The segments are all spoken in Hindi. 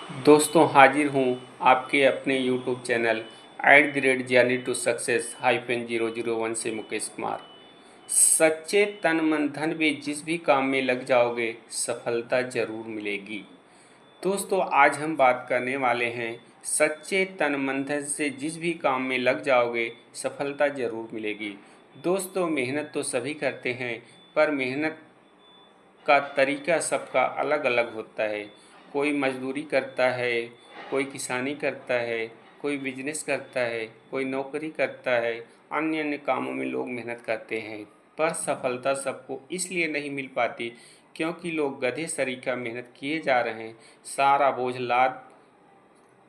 दोस्तों हाजिर हूँ आपके अपने YouTube channel @journey to success -001 से मुकेश कुमार। सच्चे तन मन धन में जिस भी काम में लग जाओगे सफलता ज़रूर मिलेगी। दोस्तों आज हम बात करने वाले हैं सच्चे तन मन धन से जिस भी काम में लग जाओगे सफलता ज़रूर मिलेगी। दोस्तों मेहनत तो सभी करते हैं पर मेहनत का तरीका सबका अलग अलग होता है। कोई मजदूरी करता है, कोई किसानी करता है, कोई बिजनेस करता है, कोई नौकरी करता है, अन्य अन्य कामों में लोग मेहनत करते हैं। पर सफलता सबको इसलिए नहीं मिल पाती क्योंकि लोग गधे सरीखा मेहनत किए जा रहे हैं। सारा बोझ लाद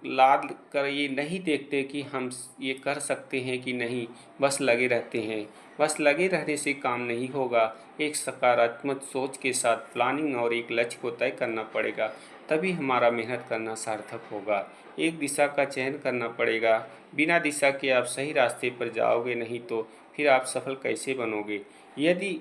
लाद कर ये नहीं देखते कि हम ये कर सकते हैं कि नहीं, बस लगे रहते हैं। बस लगे रहने से काम नहीं होगा। एक सकारात्मक सोच के साथ प्लानिंग और एक लक्ष्य को तय करना पड़ेगा, तभी हमारा मेहनत करना सार्थक होगा। एक दिशा का चयन करना पड़ेगा। बिना दिशा के आप सही रास्ते पर जाओगे नहीं तो फिर आप सफल कैसे बनोगे। यदि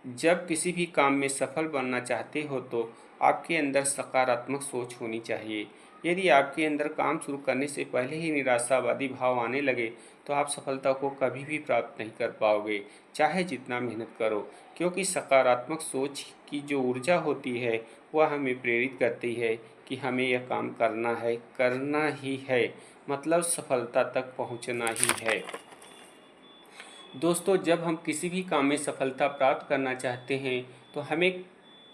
जब किसी भी काम में सफल बनना चाहते हो तो आपके अंदर सकारात्मक सोच होनी चाहिए। यदि आपके अंदर काम शुरू करने से पहले ही निराशावादी भाव आने लगे तो आप सफलता को कभी भी प्राप्त नहीं कर पाओगे, चाहे जितना मेहनत करो। क्योंकि सकारात्मक सोच की जो ऊर्जा होती है वह हमें प्रेरित करती है कि हमें यह काम करना ही है, मतलब सफलता तक पहुंचना ही है। दोस्तों जब हम किसी भी काम में सफलता प्राप्त करना चाहते हैं तो हमें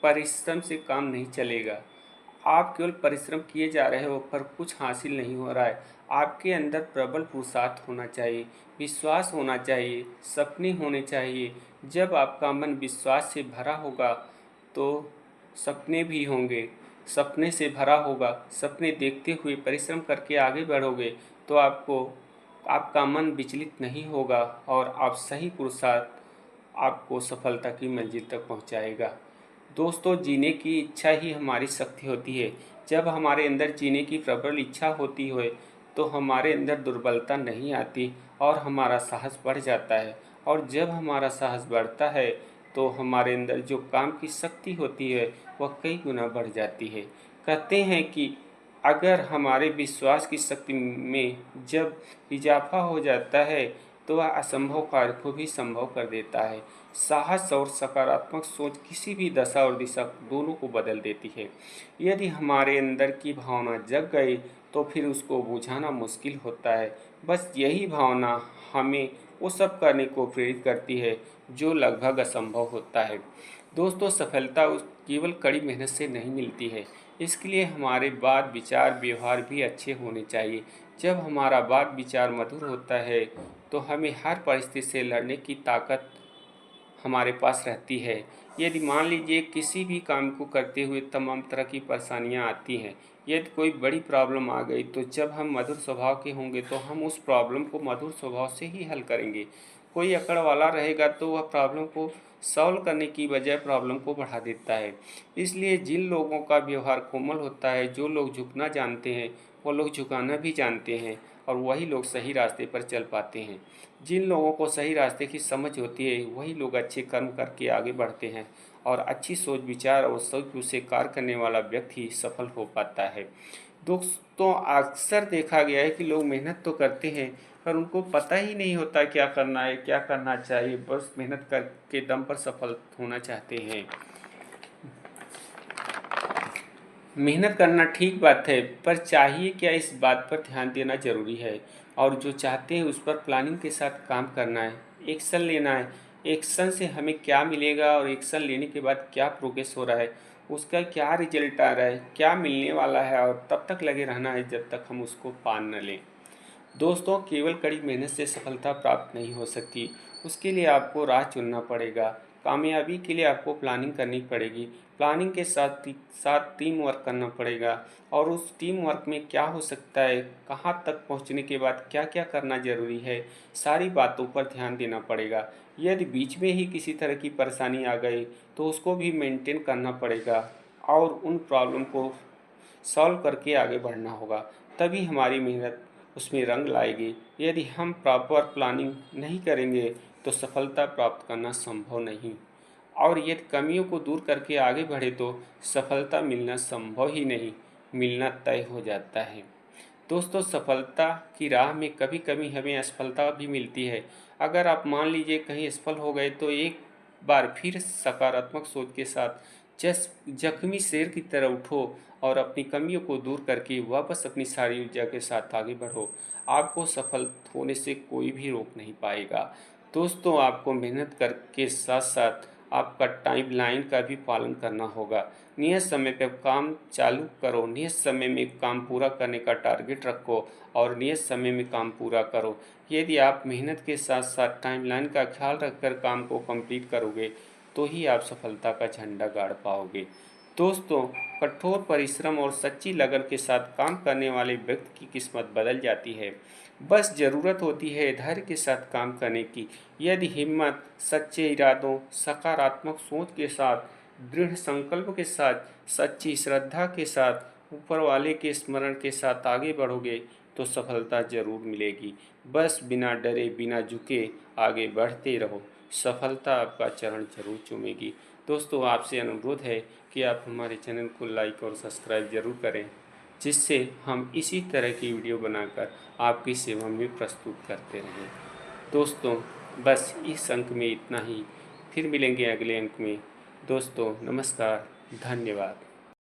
परिश्रम से काम नहीं चलेगा। आप केवल परिश्रम किए जा रहे हो पर कुछ हासिल नहीं हो रहा है। आपके अंदर प्रबल पुरुषार्थ होना चाहिए, विश्वास होना चाहिए, सपने होने चाहिए। जब आपका मन विश्वास से भरा होगा तो सपने भी होंगे। सपने से भरा होगा, सपने देखते हुए परिश्रम करके आगे बढ़ोगे तो आपका मन विचलित नहीं होगा और आप सही पुरुषार्थ आपको सफलता की मंजिल तक पहुंचाएगा। दोस्तों जीने की इच्छा ही हमारी शक्ति होती है। जब हमारे अंदर जीने की प्रबल इच्छा होती है तो हमारे अंदर दुर्बलता नहीं आती और हमारा साहस बढ़ जाता है। और जब हमारा साहस बढ़ता है तो हमारे अंदर जो काम की शक्ति होती है वह कई गुना बढ़ जाती है। कहते हैं कि अगर हमारे विश्वास की शक्ति में जब इजाफा हो जाता है तो वह असंभव कार्य को भी संभव कर देता है। साहस और सकारात्मक सोच किसी भी दशा और दिशा दोनों को बदल देती है। यदि हमारे अंदर की भावना जग गई तो फिर उसको बुझाना मुश्किल होता है। बस यही भावना हमें वो सब करने को प्रेरित करती है जो लगभग असंभव होता है। दोस्तों सफलता केवल कड़ी मेहनत से नहीं मिलती है, इसके लिए हमारे बात विचार व्यवहार भी अच्छे होने चाहिए। जब हमारा बात विचार मधुर होता है तो हमें हर परिस्थिति से लड़ने की ताकत हमारे पास रहती है। यदि मान लीजिए किसी भी काम को करते हुए तमाम तरह की परेशानियां आती हैं, यदि कोई बड़ी प्रॉब्लम आ गई तो जब हम मधुर स्वभाव के होंगे तो हम उस प्रॉब्लम को मधुर स्वभाव से ही हल करेंगे। कोई अकड़ वाला रहेगा तो वह प्रॉब्लम को सॉल्व करने की बजाय प्रॉब्लम को बढ़ा देता है। इसलिए जिन लोगों का व्यवहार कोमल होता है, जो लोग झुकना जानते हैं वो लोग झुकाना भी जानते हैं और वही लोग सही रास्ते पर चल पाते हैं। जिन लोगों को सही रास्ते की समझ होती है वही लोग अच्छे कर्म करके आगे बढ़ते हैं और अच्छी सोच विचार और सोच से कार्य करने वाला व्यक्ति सफल हो पाता है। दोस्तों अक्सर देखा गया है कि लोग मेहनत तो करते हैं पर उनको पता ही नहीं होता क्या करना है, क्या करना चाहिए, बस मेहनत करके दम पर सफल होना चाहते हैं। मेहनत करना ठीक बात है पर चाहिए क्या, इस बात पर ध्यान देना ज़रूरी है। और जो चाहते हैं उस पर प्लानिंग के साथ काम करना है, एक्शन लेना है। एक्शन से हमें क्या मिलेगा और एक्शन लेने के बाद क्या प्रोग्रेस हो रहा है, उसका क्या रिजल्ट आ रहा है, क्या मिलने वाला है, और तब तक लगे रहना है जब तक हम उसको पा न लें। दोस्तों केवल कड़ी मेहनत से सफलता प्राप्त नहीं हो सकती, उसके लिए आपको राह चुनना पड़ेगा। कामयाबी के लिए आपको प्लानिंग करनी पड़ेगी। प्लानिंग के साथ साथ टीम वर्क करना पड़ेगा और उस टीम वर्क में क्या हो सकता है, कहाँ तक पहुँचने के बाद क्या क्या करना ज़रूरी है, सारी बातों पर ध्यान देना पड़ेगा। यदि बीच में ही किसी तरह की परेशानी आ गई तो उसको भी मेंटेन करना पड़ेगा और उन प्रॉब्लम को सॉल्व करके आगे बढ़ना होगा, तभी हमारी मेहनत उसमें रंग लाएगी। यदि हम प्रॉपर प्लानिंग नहीं करेंगे तो सफलता प्राप्त करना संभव नहीं, और यदि कमियों को दूर करके आगे बढ़े तो सफलता मिलना संभव ही नहीं। मिलना तय हो जाता है। दोस्तों, सफलता की राह में कभी कभी हमें असफलता भी मिलती है। अगर आप मान लीजिए कहीं असफल हो गए तो एक बार फिर सकारात्मक सोच के साथ जख्मी शेर की तरह उठो और अपनी कमियों को दूर करके वापस अपनी सारी ऊर्जा के साथ आगे बढ़ो। आपको सफल होने से कोई भी रोक नहीं पाएगा। दोस्तों, आपको मेहनत करके साथ साथ आपका टाइमलाइन का भी पालन करना होगा। नियत समय पर काम चालू करो, नियत समय में काम पूरा करने का टारगेट रखो और नियत समय में काम पूरा करो। यदि आप मेहनत के साथ साथ टाइमलाइन का ख्याल रखकर काम को कंप्लीट करोगे तो ही आप सफलता का झंडा गाड़ पाओगे। दोस्तों, कठोर परिश्रम और सच्ची लगन के साथ काम करने वाले व्यक्ति की किस्मत बदल जाती है। बस ज़रूरत होती है धैर्य के साथ काम करने की। यदि हिम्मत, सच्चे इरादों, सकारात्मक सोच के साथ, दृढ़ संकल्प के साथ, सच्ची श्रद्धा के साथ, ऊपर वाले के स्मरण के साथ आगे बढ़ोगे तो सफलता ज़रूर मिलेगी। बस बिना डरे, बिना झुके आगे बढ़ते रहो, सफलता आपका चरण जरूर चूमेगी। दोस्तों, आपसे अनुरोध है कि आप हमारे चैनल को लाइक और सब्सक्राइब ज़रूर करें, जिससे हम इसी तरह की वीडियो बनाकर आपकी सेवा में प्रस्तुत करते रहें। दोस्तों, बस इस अंक में इतना ही। फिर मिलेंगे अगले अंक में। दोस्तों, नमस्कार, धन्यवाद।